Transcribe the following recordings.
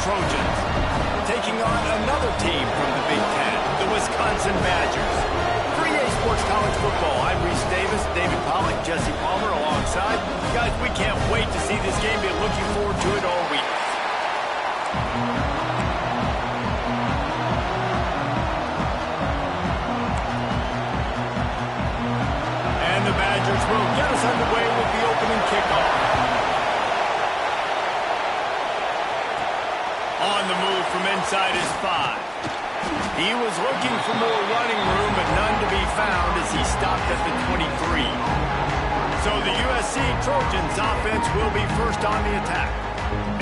Trojans, taking on another team from the Big Ten, the Wisconsin Badgers. For EA Sports College Football, I'm Reese Davis, David Pollack, Jesse Palmer alongside. Guys, we can't wait to see this game. Been looking forward to it all week. And the Badgers will get us underway with the opening kickoff. On the move from inside his 5. He was looking for more running room, but none to be found as he stopped at the 23. So the USC Trojans offense will be first on the attack.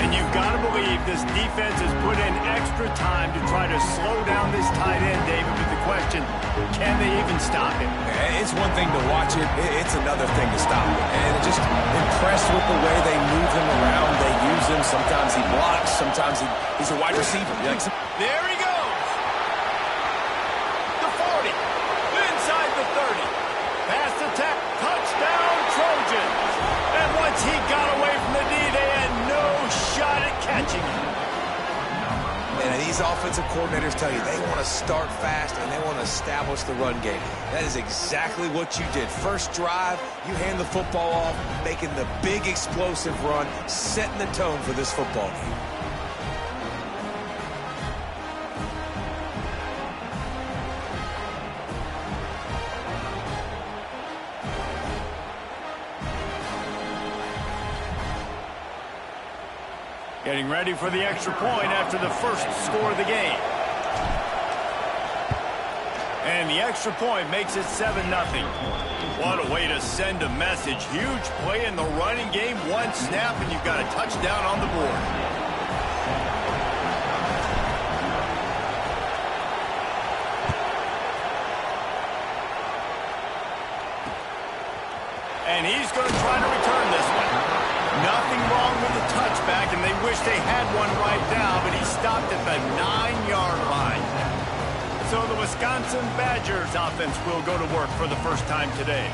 And you've got to believe this defense has put in extra time to try to slow down this tight end, David. But the question, can they even stop him? It's one thing to watch it. It's another thing to stop him. And just impressed with the way they move him around. They use him. Sometimes he blocks. Sometimes he's a wide receiver. There he goes. The 40. Inside the 30. Pass attack. Touchdown, Trojans. And once he got away from the D, they had no shot at catching him. And these offensive coordinators tell you they want to start fast and they want to establish the run game. That is exactly what you did. First drive, you hand the football off, making the big explosive run, setting the tone for this football game. Getting ready for the extra point after the first score of the game. And the extra point makes it 7-0. What a way to send a message. Huge play in the running game. One snap and you've got a touchdown on the board. And he's going to try to return this one. Nothing wrong with the touchback, and they wish they had one right now, but he stopped at the 9-yard line. So the Wisconsin Badgers offense will go to work for the first time today.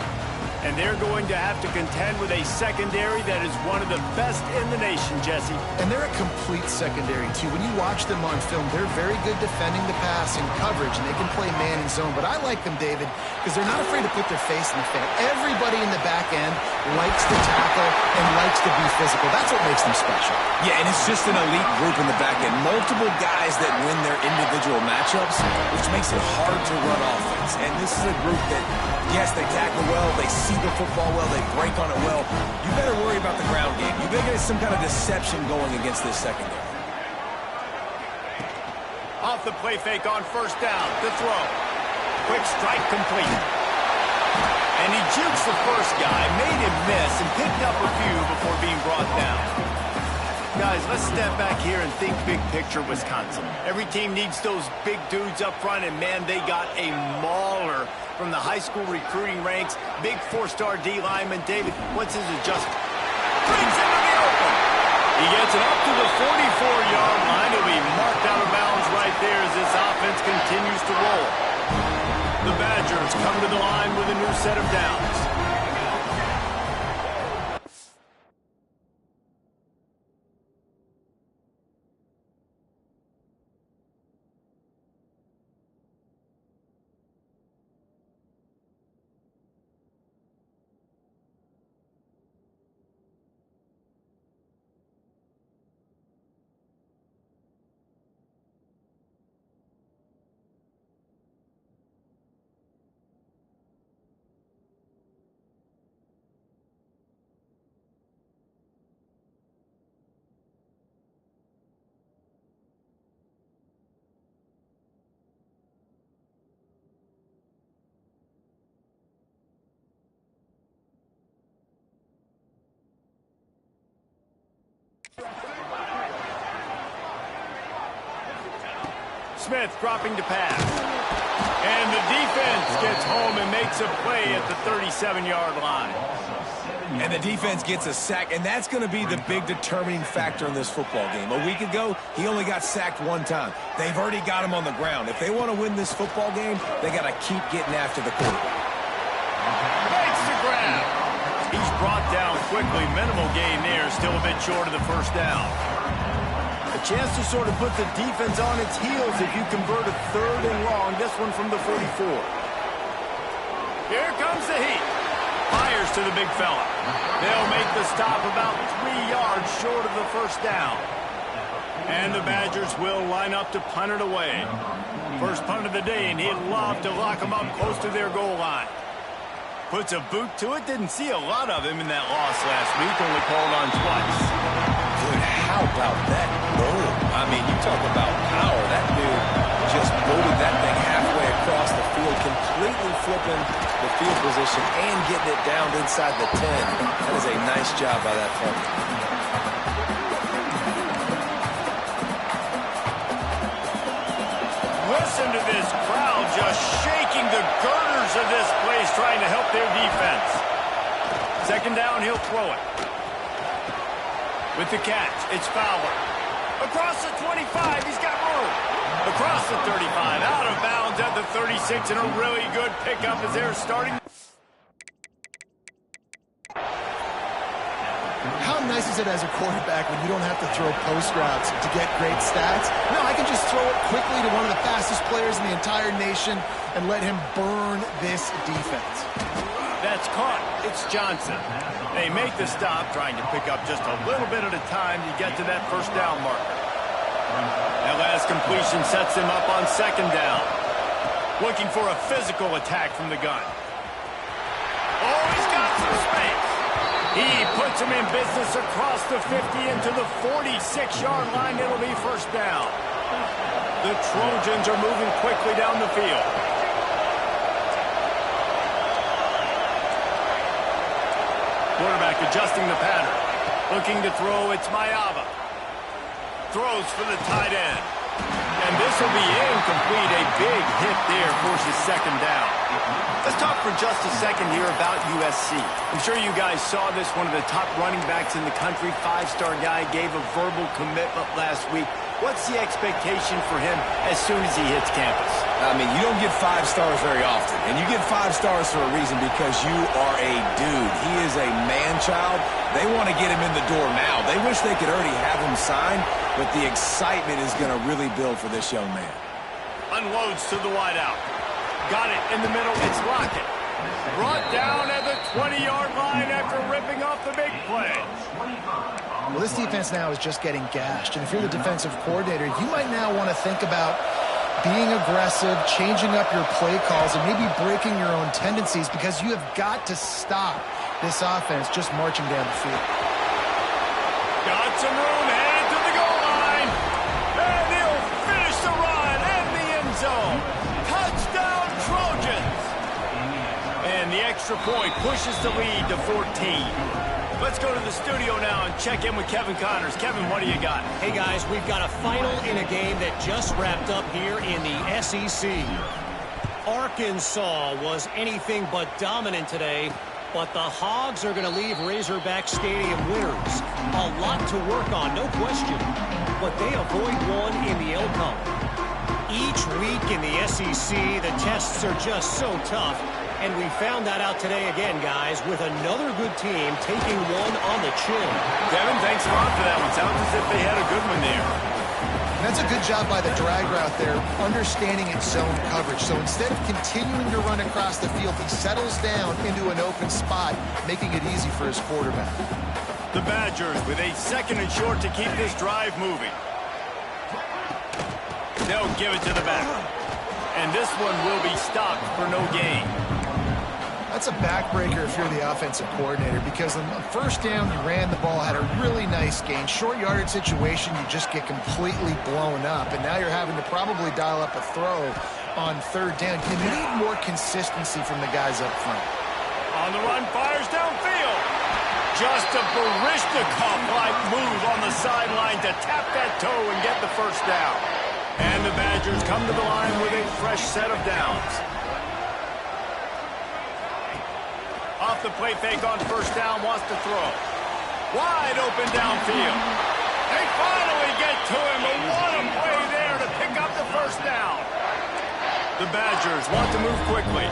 And they're going to have to contend with a secondary that is one of the best in the nation, Jesse. And they're a complete secondary, too. When you watch them on film, they're very good defending the pass and coverage, and they can play man and zone. But I like them, David, because they're not afraid to put their face in the fan. Everybody in the back end likes to tackle and likes to be physical. That's what makes them special. Yeah, and it's just an elite group in the back end. Multiple guys that win their individual matchups, which makes it hard to run offense. And this is a group that, yes, they tackle well, they see the football well, they break on it well. You better worry about the ground game. You better get some kind of deception going against this secondary. Off the play fake on first down. The throw. Quick strike complete. And he jukes the first guy, made him miss, and picked up a few before being brought down. Guys, let's step back here and think big picture Wisconsin. Every team needs those big dudes up front, and man, they got a mauler from the high school recruiting ranks. Big 4-star D lineman. David, what's his adjustment? Brings him to the open. He gets it up to the 44-yard line. He'll be marked out of bounds right there as this offense continues to roll. The Badgers come to the line with a new set of downs. Smith dropping to pass. And the defense gets home and makes a play at the 37-yard line. And the defense gets a sack, and that's going to be the big determining factor in this football game. A week ago, he only got sacked one time. They've already got him on the ground. If they want to win this football game, they got to keep getting after the quarterback. Makes the grab. He's brought down quickly. Minimal gain there. Still a bit short of the first down. The chance to sort of put the defense on its heels if you convert a 3rd and long. This one from the 44. Here comes the heat. Fires to the big fella. They'll make the stop about 3 yards short of the first down. And the Badgers will line up to punt it away. First punt of the day, and he'd love to lock them up close to their goal line. Puts a boot to it. Didn't see a lot of him in that loss last week. Only called on twice. Good. How about that boom? I mean, you talk about power. That dude just booted that thing halfway across the field, completely flipping the field position and getting it down inside the 10. That is a nice job by that punter. Listen to this crowd just shaking the girders of this place, trying to help their defense. 2nd down, he'll throw it. With the catch, it's Fowler. Across the 25, he's got room. Across the 35, out of bounds at the 36, and a really good pickup as they're starting. How nice is it as a quarterback when you don't have to throw post routes to get great stats? No, I can just throw it quickly to one of the fastest players in the entire nation and let him burn this defense. That's caught. It's Johnson. They make the stop, trying to pick up just a little bit at a time to get to that first down marker. That last completion sets him up on 2nd down. Looking for a physical attack from the gun. Oh, he's got some space. He puts him in business across the 50 into the 46-yard line. It'll be first down. The Trojans are moving quickly down the field. Quarterback adjusting the pattern. Looking to throw, it's Mayava. Throws for the tight end. And this will be incomplete. A big hit there forces 2nd down. Let's talk for just a second here about USC. I'm sure you guys saw this. One of the top running backs in the country, 5-star guy, gave a verbal commitment last week. What's the expectation for him as soon as he hits campus? I mean, you don't get 5 stars very often. And you get 5 stars for a reason, because you are a dude. He is a man-child. They want to get him in the door now. They wish they could already have him signed, but the excitement is going to really build for this young man. Unloads to the wideout. Got it in the middle. It's Lockett. Brought down at the 20-yard line after ripping off the big play. Well, this defense now is just getting gashed. And if you're the defensive coordinator, you might now want to think about being aggressive, changing up your play calls, and maybe breaking your own tendencies, because you have got to stop this offense just marching down the field. Got some room, headed to the goal line. And he'll finish the run in the end zone. Touchdown, Trojans. And the extra point pushes the lead to 14. Let's go to the studio now and check in with Kevin Connors. Kevin, what do you got? Hey, guys, we've got a final in a game that just wrapped up here in the SEC. Arkansas was anything but dominant today, but the Hogs are going to leave Razorback Stadium winners. A lot to work on, no question, but they avoid one in the L-Cup. Each week in the SEC, the tests are just so tough. And we found that out today again, guys, with another good team taking one on the chin. Kevin, thanks a lot for that one. Sounds as if they had a good one there. That's a good job by the drag route there, understanding its zone coverage. So instead of continuing to run across the field, he settles down into an open spot, making it easy for his quarterback. The Badgers with a 2nd and short to keep this drive moving. They'll give it to the back. And this one will be stopped for no gain. That's a backbreaker if you're the offensive coordinator, because on the first down, you ran the ball, had a really nice gain. Short yardage situation, you just get completely blown up, and now you're having to probably dial up a throw on 3rd down. You need more consistency from the guys up front. On the run, fires downfield. Just a Baryshnikov-like move on the sideline to tap that toe and get the first down. And the Badgers come to the line with a fresh set of downs. Off the play fake on first down, wants to throw. Wide open downfield. They finally get to him, but what a play there to pick up the first down. The Badgers want to move quickly.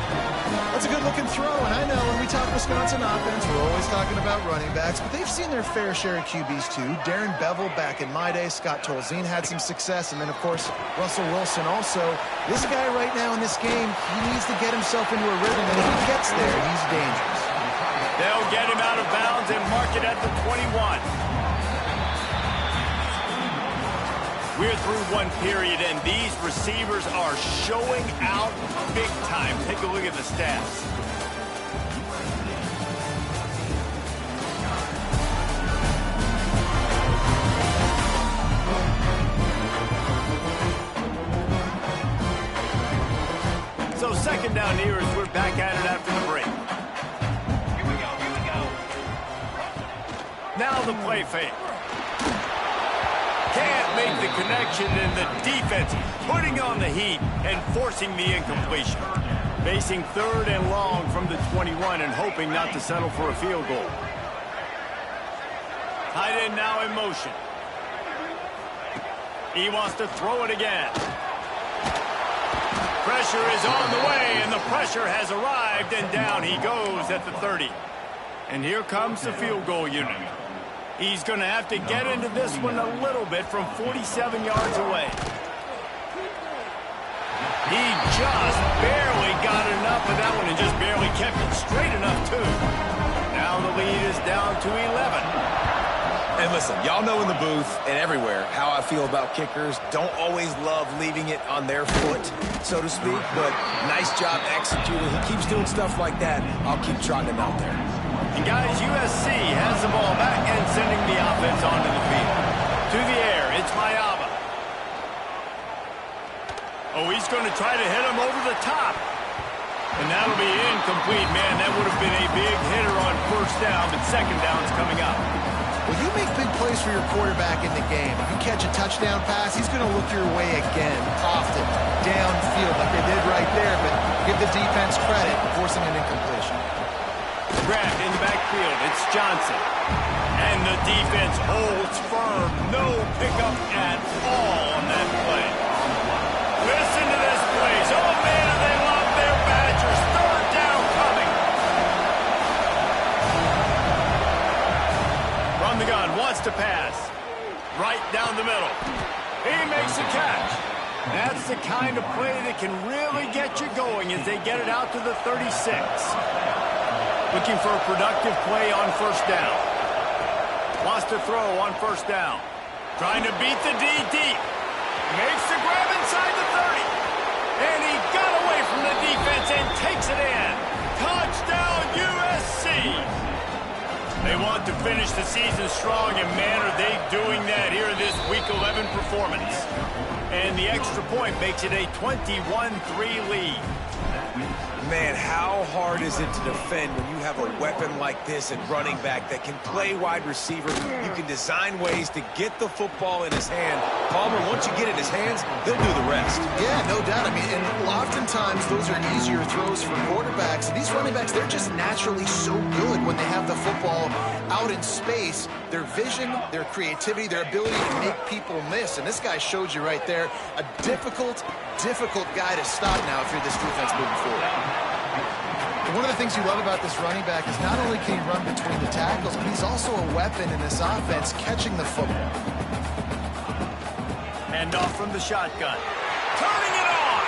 That's a good-looking throw, and I know when we talk Wisconsin offense, we're always talking about running backs, but they've seen their fair share of QBs too. Darren Bevel back in my day, Scott Tolzien had some success, and then, of course, Russell Wilson also. This guy right now in this game, he needs to get himself into a rhythm, and if he gets there, he's dangerous. They'll get him out of bounds and mark it at the 21. We're through one period, and these receivers are showing out big time. Take a look at the stats. So second down here as we're back at it after the break. Here we go. Now the play fake. Can't make the connection, and the defense putting on the heat and forcing the incompletion. Facing third and long from the 21 and hoping not to settle for a field goal. Tight end now in motion. He wants to throw it again. Pressure is on the way, and the pressure has arrived, and down he goes at the 30. And here comes the field goal unit. He's going to have to get into this one a little bit from 47 yards away. He just barely got enough of that one and just barely kept it straight enough, too. Now the lead is down to 11. And listen, y'all know in the booth and everywhere how I feel about kickers. Don't always love leaving it on their foot, so to speak, but nice job executing. He keeps doing stuff like that. I'll keep trotting him out there. And guys, USC has the ball back and sending the offense onto the field. To the air, it's Mayaba. Oh, he's going to try to hit him over the top. And that'll be incomplete, man. That would have been a big hitter on first down, but second down's coming up. Well, you make big plays for your quarterback in the game. If you catch a touchdown pass, he's going to look your way again, often, downfield like they did right there, but give the defense credit, forcing an incompletion. Grabbed in the backfield. It's Johnson. And the defense holds firm. No pickup at all on that play. Listen to this place. Oh, man, they love their Badgers. Third down coming. From the gun. Wants to pass. Right down the middle. He makes a catch. That's the kind of play that can really get you going as they get it out to the 36. Looking for a productive play on first down. Wants to throw on first down. Trying to beat the D deep. Makes the grab inside the 30. And he got away from the defense and takes it in. Touchdown USC. They want to finish the season strong, and man, are they doing that here in this Week 11 performance. And the extra point makes it a 21-3 lead. Man, how hard is it to defend when you have a weapon like this at running back that can play wide receiver? You can design ways to get the football in his hand. Palmer, once you get it in his hands, he'll do the rest. Yeah, no doubt. I mean, and oftentimes those are easier throws for quarterbacks. And these running backs, they're just naturally so good when they have the football out in space. Their vision, their creativity, their ability to make people miss. And this guy showed you right there, a difficult guy to stop now if you're this defense moving forward. And one of the things you love about this running back is not only can he run between the tackles, but he's also a weapon in this offense catching the football. Hand off from the shotgun. Turning it on!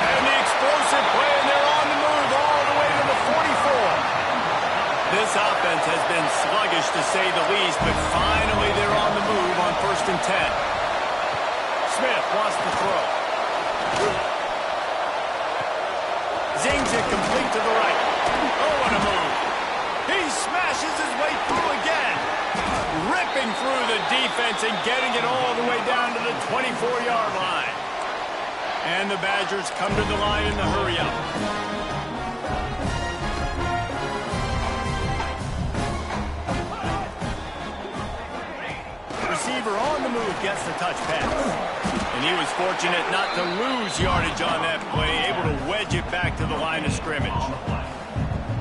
And the explosive play, and they're on the move all the way to the 44. This offense has been sluggish to say the least, but finally they're on the move on 1st and 10. Smith wants to throw. Zings it complete to the right. Oh, what a move. He smashes his way through again. Ripping through the defense and getting it all the way down to the 24-yard line. And the Badgers come to the line in the hurry-up. Receiver on the move gets the touch pass. And he was fortunate not to lose yardage on that play, able to wedge it back to the line of scrimmage.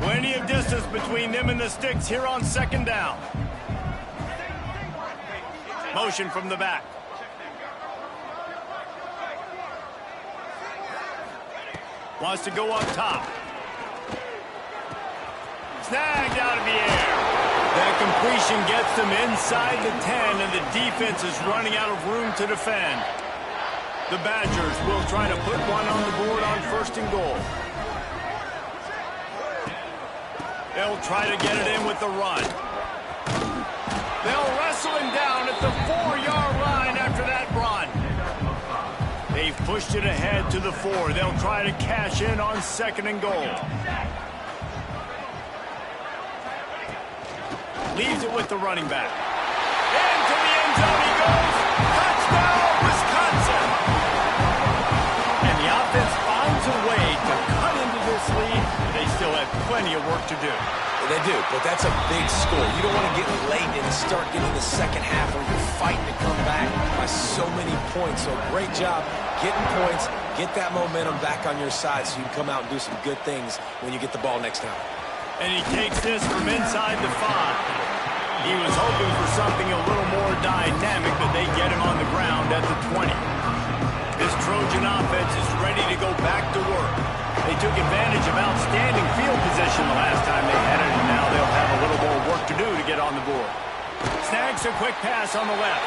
Plenty of distance between them and the sticks here on second down. Motion from the back. Wants to go up top. Snagged out of the air. That completion gets them inside the 10, and the defense is running out of room to defend. The Badgers will try to put one on the board on 1st and goal. They'll try to get it in with the run. They'll wrestle him down at the 4-yard line after that run. They've pushed it ahead to the 4. They'll try to cash in on 2nd and goal. Leaves it with the running back. Into the end zone he goes. Touchdown, Wisconsin! And the offense finds a way to cut into this lead. They still have plenty of work to do. They do, but that's a big score. You don't want to get late and start getting the second half where you're fighting to come back by so many points. So great job getting points, get that momentum back on your side so you can come out and do some good things when you get the ball next time. And he takes this from inside the 5. He was hoping for something a little more dynamic, but they get him on the ground at the 20. This Trojan offense is ready to go back to work. They took advantage of outstanding field position the last time they had it, and now they'll have a little more work to do to get on the board. Snags a quick pass on the left.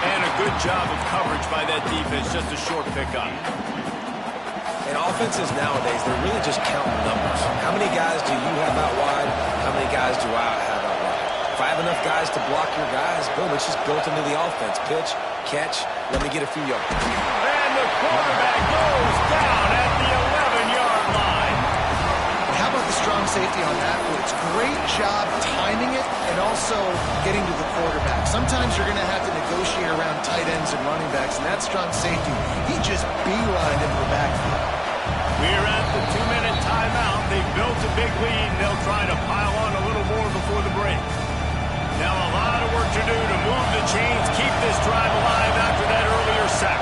And a good job of coverage by that defense, just a short pickup. And offenses nowadays, they're really just counting numbers. How many guys do you have out wide? How many guys do I have out wide? If I have enough guys to block your guys, boom, it's just built into the offense. Pitch, catch, let me get a few yards. And the quarterback goes down at the 11-yard line. How about the strong safety on that blitz? Great job timing it and also getting to the quarterback. Sometimes you're going to have to negotiate around tight ends and running backs, and that strong safety, he just beelined into the backfield. We're at the 2-minute timeout. They've built a big lead, and they'll try to pile on a little more before the break. Now a lot of work to do to move the chains, keep this drive alive after that earlier sack.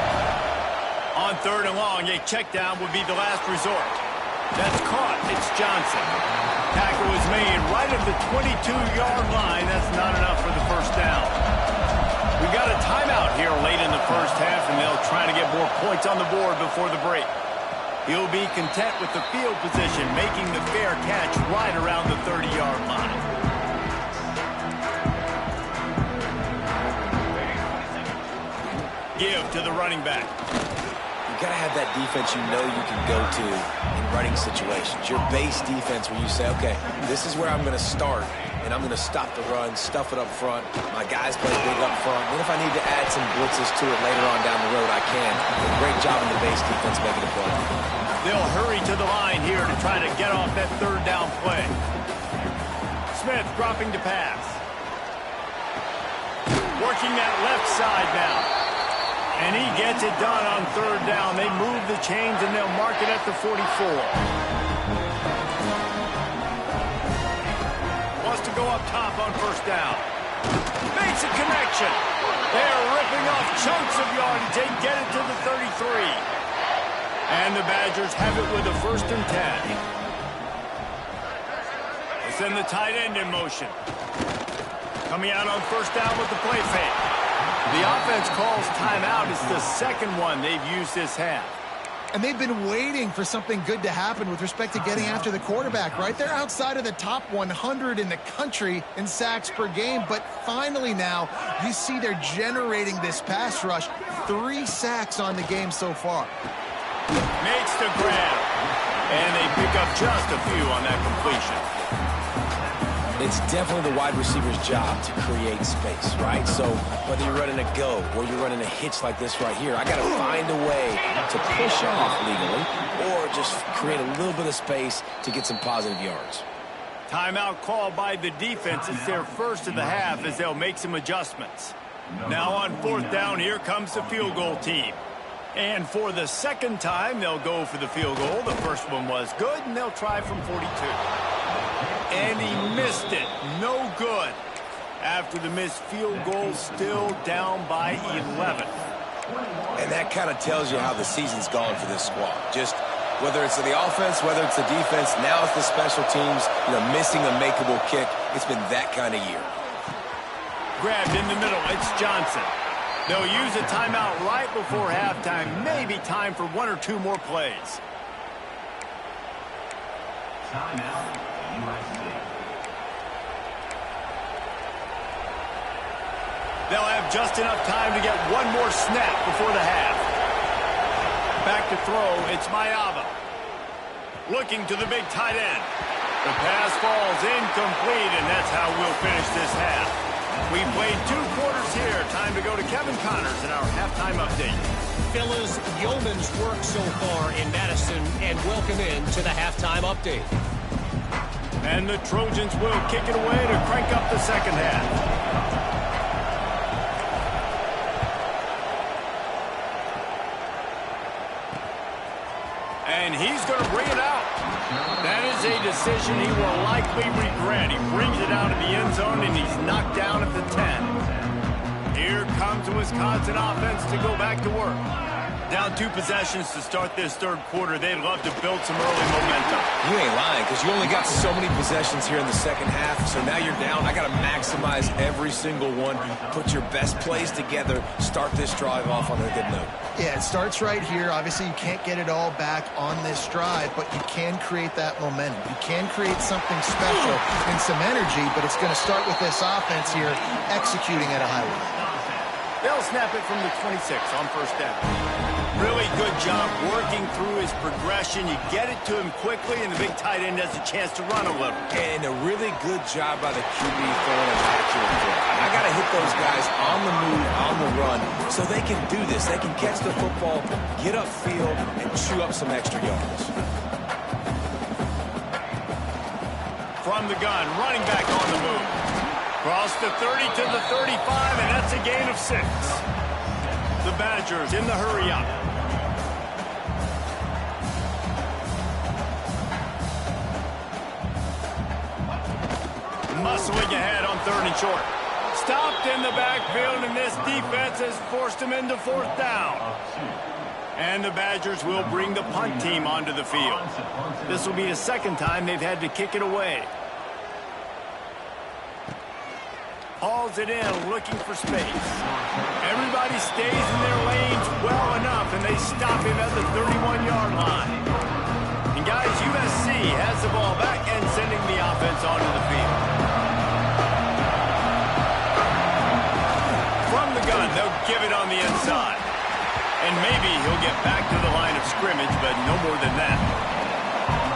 On 3rd and long, a check down would be the last resort. That's caught. It's Johnson. Tackle was made right at the 22-yard line. That's not enough for the first down. We got a timeout here late in the first half, and they'll try to get more points on the board before the break. He'll be content with the field position, making the fair catch right around the 30-yard line. Give to the running back. You got to have that defense you know you can go to in running situations. Your base defense where you say, okay, this is where I'm going to start, and I'm going to stop the run, stuff it up front. My guys play big up front. Then if I need to add some blitzes to it later on down the road, I can. But great job in the base defense making a play. They'll hurry to the line here to try to get off that 3rd down play. Smith dropping to pass. Working that left side now. And he gets it done on 3rd down. They move the chains, and they'll mark it at the 44. Wants to go up top on 1st down. Makes a connection. They're ripping off chunks of yardage. They get it to the 33. And the Badgers have it with a 1st and 10. They send the tight end in motion. Coming out on 1st down with the play fake. The offense calls timeout. It's the 2nd one they've used this half. And they've been waiting for something good to happen with respect to getting after the quarterback, right? They're outside of the top 100 in the country in sacks per game, but finally now you see they're generating this pass rush. 3 sacks on the game so far. Makes the grab. And they pick up just a few on that completion. It's definitely the wide receiver's job to create space, right? So whether you're running a go or you're running a hitch like this right here, I got to find a way to push off legally or just create a little bit of space to get some positive yards. Timeout called by the defense. It's their first of the half as they'll make some adjustments. Now on 4th down, here comes the field goal team. And for the 2nd time, they'll go for the field goal. The first one was good, and they'll try from 42. And he missed it. No good. After the missed field goal, still down by 11. And that kind of tells you how the season's gone for this squad. Just whether it's the offense, whether it's the defense, now it's the special teams, missing a makeable kick. It's been that kind of year. Grabbed in the middle. It's Johnson. They'll use a timeout right before halftime. Maybe time for 1 or 2 more plays. They'll have just enough time to get one more snap before the half. Back to throw, it's Mayava. Looking to the big tight end. The pass falls incomplete, and that's how we'll finish this half. We played 2 quarters here. Time to go to Kevin Connors in our halftime update. Fellas, yeoman's work so far in Madison, and welcome in to the halftime update. And the Trojans will kick it away to crank up the second half. And he's going to bring it out. That is a decision he will likely regret. He brings it out of the end zone, and he's knocked down at the 10. Here comes the Wisconsin offense to go back to work. Down 2 possessions to start this third quarter. They'd love to build some early momentum. You ain't lying, because you only got so many possessions here in the second half, so now you're down. I got to maximize every single one. Put your best plays together. Start this drive off on a good note. Yeah, it starts right here. Obviously, you can't get it all back on this drive, but you can create that momentum. You can create something special and some energy, but it's going to start with this offense here executing at a high level. They'll snap it from the 26 on first down. Really good job working through his progression. You get it to him quickly, and the big tight end has a chance to run a little. And a really good job by the QB throwing an accurate throw. I got to hit those guys on the move, on the run, so they can do this. They can catch the football, get upfield, and chew up some extra yards. From the gun, running back on the move. Cross the 30 to the 35, and that's a gain of 6. The Badgers in the hurry up. Muscling ahead on 3rd and short. Stopped in the backfield, and this defense has forced him into 4th down. And the Badgers will bring the punt team onto the field. This will be the second time they've had to kick it away. Hauls it in, looking for space. Everybody stays in their lanes well enough, and they stop him at the 31-yard line. And guys, USC has the ball back and sending the offense onto the field. From the gun, they'll give it on the inside. And maybe he'll get back to the line of scrimmage, but no more than that.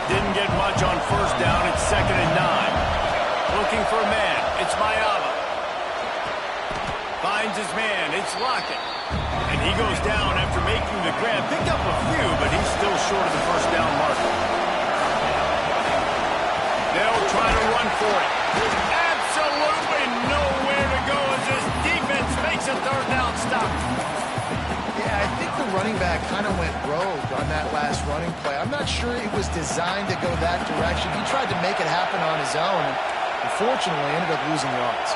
Didn't get much on first down. It's 2nd and 9. Looking for a man. It's Mayava. Finds his man. It's Lockett. And he goes down after making the grab. Picked up a few, but he's still short of the first down marker. They'll try to run for it. Absolutely nowhere to go as this defense makes a 3rd down stop. Yeah, I think the running back kind of went rogue on that last running play. I'm not sure it was designed to go that direction. He tried to make it happen on his own, and unfortunately ended up losing yards.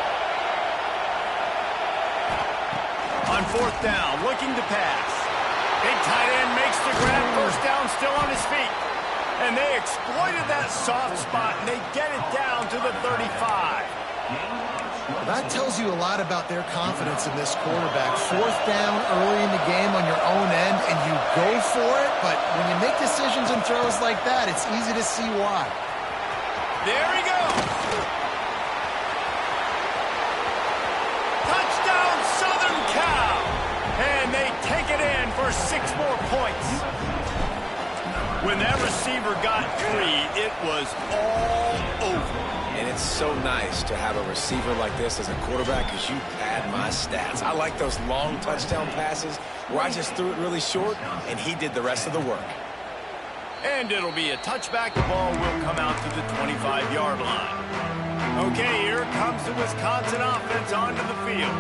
On 4th down, looking to pass. Big tight end makes the grab. First down, still on his feet. And they exploited that soft spot, and they get it down to the 35. Well, that tells you a lot about their confidence in this quarterback. 4th down early in the game on your own end, and you go for it. But when you make decisions and throws like that, it's easy to see why. There he goes. Touchdown, Southern Cal. And they take it in for 6 more points. When that receiver got free, it was all over. And it's so nice to have a receiver like this as a quarterback because you pad my stats. I like those long touchdown passes where I just threw it really short and he did the rest of the work. And it'll be a touchback. The ball will come out to the 25-yard line. Okay, here comes the Wisconsin offense onto the field.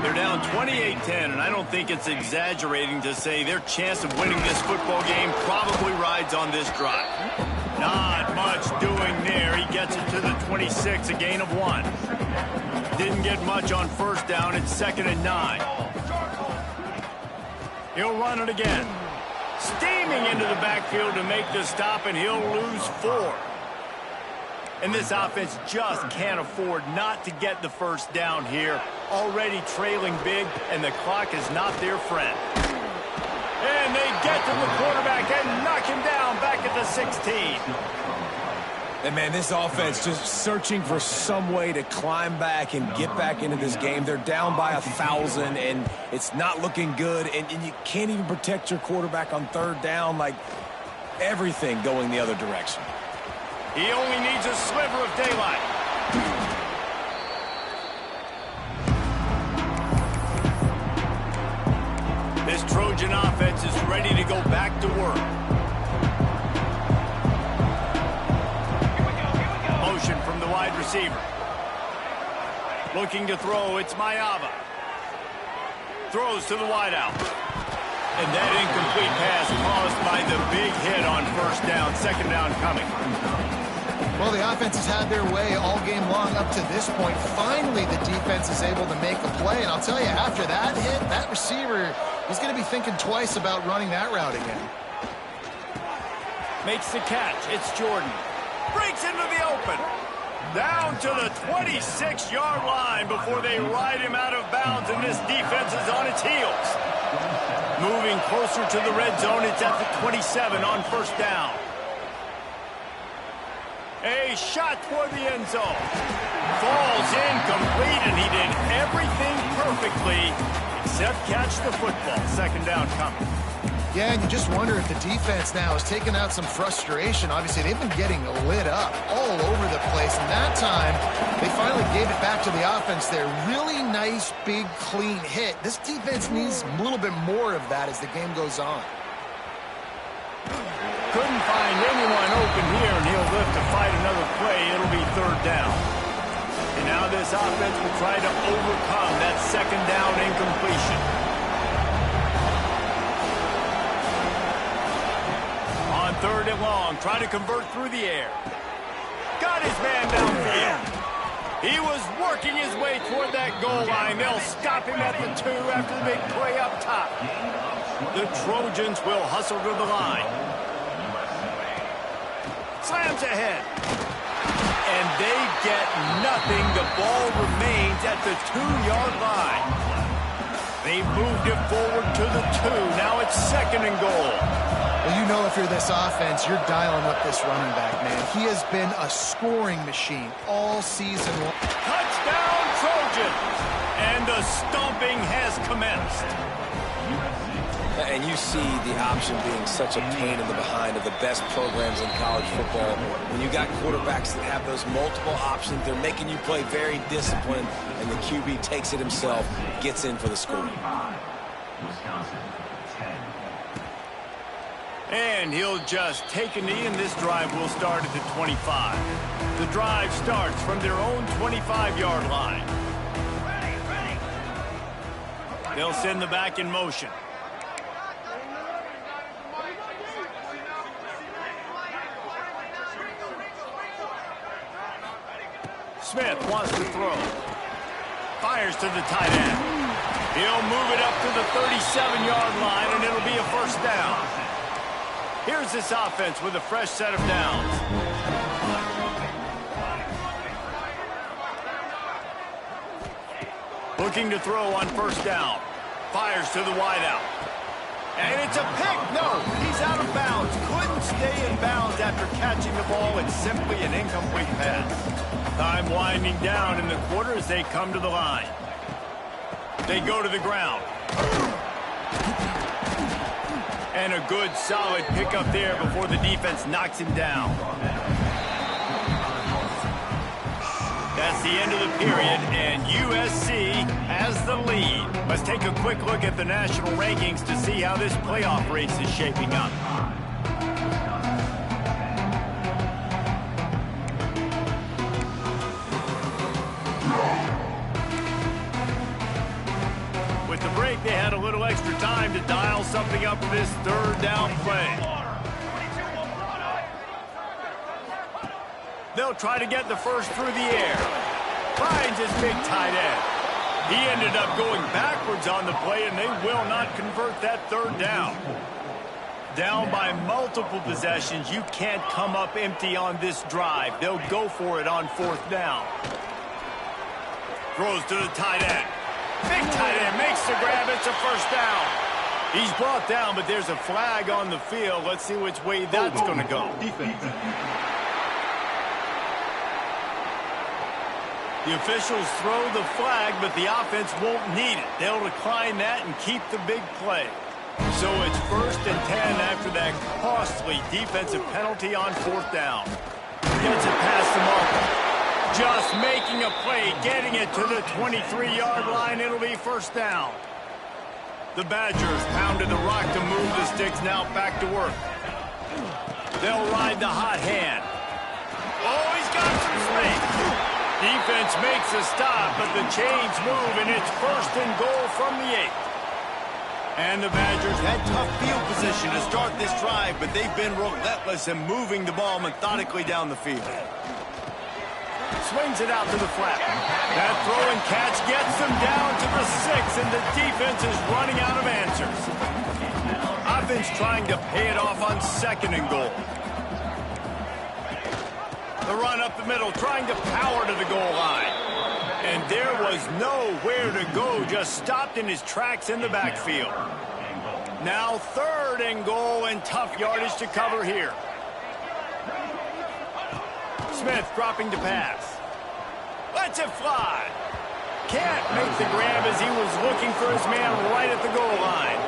They're down 28-10, and I don't think it's exaggerating to say their chance of winning this football game probably rides on this drive. Not much doing there. He gets it to the 26, a gain of 1. Didn't get much on first down. It's 2nd and 9. He'll run it again. Steaming into the backfield to make the stop, and he'll lose 4. And this offense just can't afford not to get the first down here. Already trailing big, and the clock is not their friend. And they get to the quarterback and knock him down back at the 16. And, man, this offense just searching for some way to climb back and get back into this game. They're down by 1,000, and it's not looking good. And you can't even protect your quarterback on third down. Like, everything going the other direction. He only needs a sliver of daylight. This Trojan offense is ready to go back to work. Motion from the wide receiver. Looking to throw, it's Mayava. Throws to the wideout. And that incomplete pass caused by the big hit on first down. Second down coming. Well, the offense has had their way all game long up to this point. Finally, the defense is able to make a play. And I'll tell you, after that hit, that receiver is going to be thinking twice about running that route again. Makes the catch. It's Jordan. Breaks into the open. Down to the 26-yard line before they ride him out of bounds, and this defense is on its heels. Moving closer to the red zone, it's at the 27 on first down. A shot toward the end zone. Falls incomplete, and he did everything perfectly except catch the football. Second down coming. Yeah, and you just wonder if the defense now has taken out some frustration. Obviously, they've been getting lit up all over the place. And that time, they finally gave it back to the offense there. Really nice, big, clean hit. This defense needs a little bit more of that as the game goes on. Couldn't find anyone open here, and he'll live to fight another play. It'll be third down. And now this offense will try to overcome that second down incompletion. On third and long, trying to convert through the air. Got his man downfield. He was working his way toward that goal line. They'll stop him at the 2 after the big play up top. The Trojans will hustle to the line. Slams ahead. And they get nothing. The ball remains at the 2-yard line. They've moved it forward to the 2. Now it's second and goal. Well, you know if you're this offense, you're dialing up this running back, man. He has been a scoring machine all season long. Touchdown, Trojans! And the stomping has commenced. And you see the option being such a pain in the behind of the best programs in college football. When you got quarterbacks that have those multiple options, they're making you play very disciplined, and the QB takes it himself, gets in for the score. And he'll just take a knee, and this drive will start at the 25. The drive starts from their own 25-yard line. They'll send the back in motion. Smith wants to throw. Fires to the tight end. He'll move it up to the 37-yard line, and it'll be a first down. Here's this offense with a fresh set of downs. Looking to throw on first down. Fires to the wideout. And it's a pick. No, he's out of bounds. Couldn't stay in bounds after catching the ball. It's simply an incomplete pass. Time winding down in the quarter as they come to the line. They go to the ground. And a good, solid pickup there before the defense knocks him down. That's the end of the period, and USC has the lead. Let's take a quick look at the national rankings to see how this playoff race is shaping up. With the break, they had a little extra time to dial something up for this third down play. They'll try to get the first through the air. Finds his big tight end. He ended up going backwards on the play, and they will not convert that third down. Down by multiple possessions, you can't come up empty on this drive. They'll go for it on fourth down. Throws to the tight end. Big tight end makes the grab. It's a first down. He's brought down, but there's a flag on the field. Let's see which way that's going to go. The officials throw the flag, but the offense won't need it. They'll decline that and keep the big play. So it's 1st and 10 after that costly defensive penalty on 4th down. Gets it past the marker. Just making a play, getting it to the 23-yard line. It'll be 1st down. The Badgers pounded the rock to move the sticks, now back to work. They'll ride the hot hand. Oh, he's got some space. Defense makes a stop, but the chains move, and it's 1st and goal from the 8. And the Badgers had tough field position to start this drive, but they've been relentless in moving the ball methodically down the field. Swings it out to the flat. That throw and catch gets them down to the 6, and the defense is running out of answers. Offense trying to pay it off on 2nd and goal. The run up the middle, trying to power to the goal line. And there was nowhere to go, just stopped in his tracks in the backfield. Now 3rd and goal, and tough yardage to cover here. Smith dropping to pass. Lets it fly. Can't make the grab as he was looking for his man right at the goal line.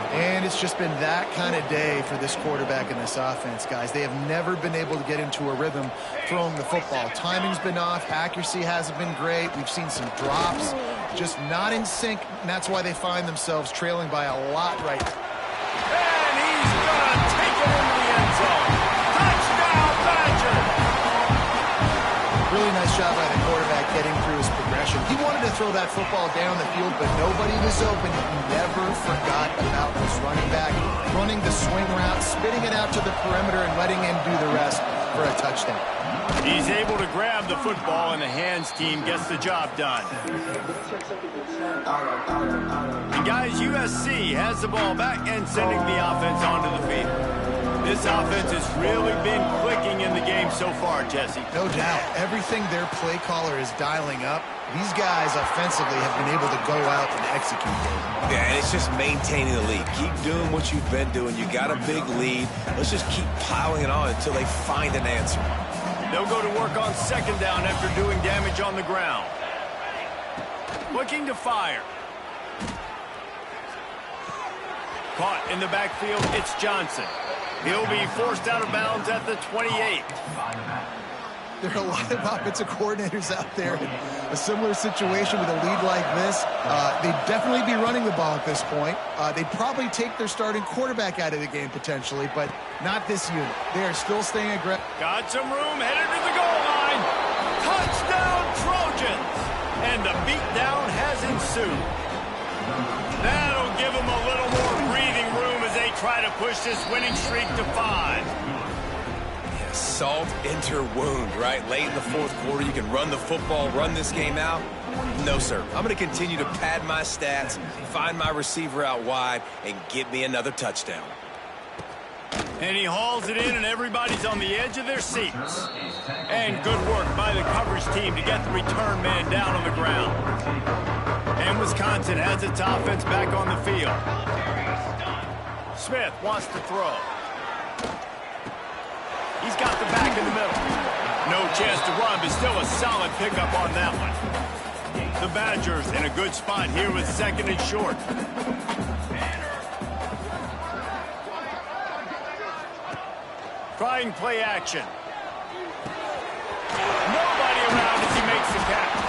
And it's just been that kind of day for this quarterback and this offense, guys. They have never been able to get into a rhythm throwing the football. Timing's been off. Accuracy hasn't been great. We've seen some drops, just not in sync, and that's why they find themselves trailing by a lot right now. And he's going to take it into the end zone. Touchdown, Badgers! Really nice job by the quarterback getting through his progression. He wanted to throw that football down the field, but nobody was open. He never forgot about his running back, running the swing route, spitting it out to the perimeter, and letting him do the rest for a touchdown. He's able to grab the football, and the hands team gets the job done. And guys, USC has the ball back and sending the offense onto the field. This offense has really been clicking in the game so far, Jesse. No doubt. Everything their play caller is dialing up, these guys offensively have been able to go out and execute. Yeah, and it's just maintaining the lead. Keep doing what you've been doing. You got a big lead. Let's just keep piling it on until they find an answer. They'll go to work on 2nd down after doing damage on the ground. Looking to fire. Caught in the backfield, it's Johnson. He'll be forced out of bounds at the 28. There are a lot of offensive coordinators out there in a similar situation with a lead like this. They'd definitely be running the ball at this point. They'd probably take their starting quarterback out of the game potentially, but not this unit. They are still staying aggressive. Got some room, headed to the goal line. Touchdown, Trojans! And the beatdown has ensued. That'll give them a little more breathing room as they try to push this winning streak to 5. Yeah, salt enter wound, right? Late in the 4th quarter, you can run the football, run this game out. No, sir. I'm going to continue to pad my stats, find my receiver out wide, and get me another touchdown. And he hauls it in, and everybody's on the edge of their seats. And good work by the coverage team to get the return man down on the ground. And Wisconsin has its offense back on the field. Smith wants to throw. He's got the back in the middle. No chance to run, but still a solid pickup on that one. The Badgers in a good spot here with 2nd and short. Trying play action. Nobody around as he makes the catch.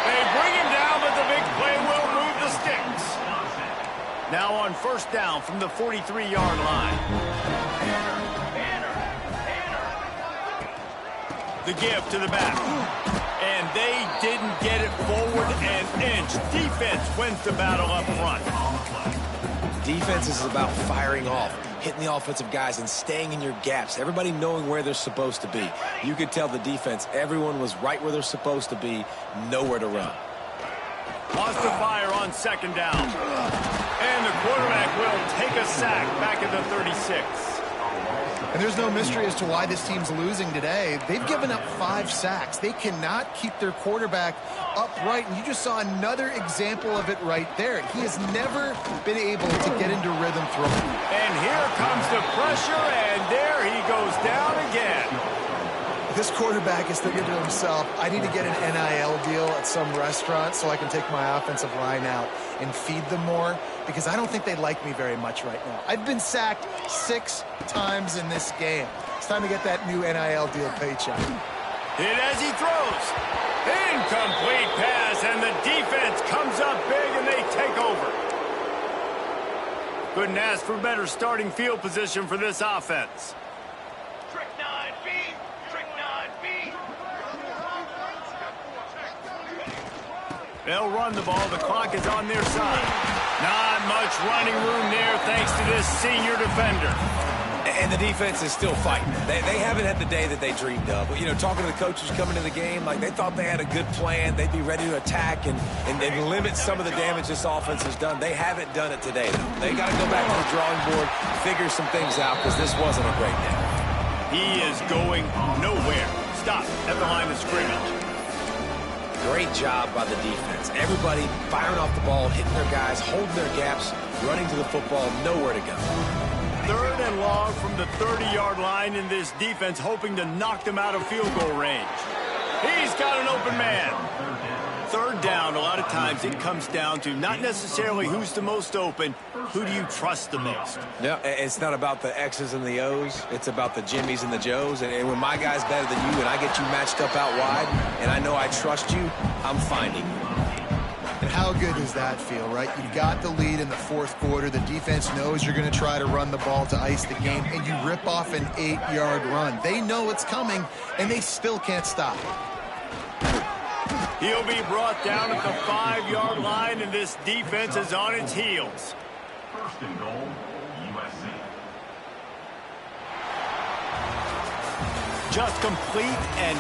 They bring him down, but the big play will move the sticks. Now on 1st down from the 43-yard line. The give to the back. And they didn't get it forward an inch. Defense wins the battle up front. Defense is about firing off, hitting the offensive guys and staying in your gaps, everybody knowing where they're supposed to be. You could tell the defense, everyone was right where they're supposed to be, nowhere to run. Wants to fire on 2nd down. And the quarterback will take a sack back at the 36. And there's no mystery as to why this team's losing today. They've given up 5 sacks. They cannot keep their quarterback upright, and you just saw another example of it right there. He has never been able to get into rhythm throwing. And here comes the pressure, and there he goes down again. This quarterback is thinking to himself, I need to get an NIL deal at some restaurant so I can take my offensive line out and feed them more, because I don't think they like me very much right now. I've been sacked 6 times in this game. It's time to get that new NIL deal paycheck. Hit as he throws. Incomplete pass, and the defense comes up big, and they take over. Couldn't ask for better starting field position for this offense. Trick 9B. Trick 9B. They'll run the ball. The clock is on their side. Not much running room there thanks to this senior defender. And the defense is still fighting. They haven't had the day that they dreamed of. But, you know, talking to the coaches coming into the game, like they thought they had a good plan. They'd be ready to attack and limit some of the damage this offense has done. They haven't done it today, though. They got to go back to the drawing board, figure some things out, because this wasn't a great day. He is going nowhere. Stop at the line of scrimmage. Great job by the defense. Everybody firing off the ball, hitting their guys, holding their gaps, running to the football, nowhere to go. 3rd and long from the 30-yard line, in this defense hoping to knock them out of field goal range. He's got an open man. 3rd down, a lot of times it comes down to not necessarily who's the most open, who do you trust the most? Yeah, it's not about the X's and the O's. It's about the Jimmies and the Joes. And when my guy's better than you and I get you matched up out wide and I know I trust you, I'm finding you. And how good does that feel, right? You've got the lead in the 4th quarter. The defense knows you're going to try to run the ball to ice the game, and you rip off an 8-yard run. They know it's coming, and they still can't stop it. He'll be brought down at the 5-yard line, and this defense is on its heels. 1st and goal, USC. Just complete and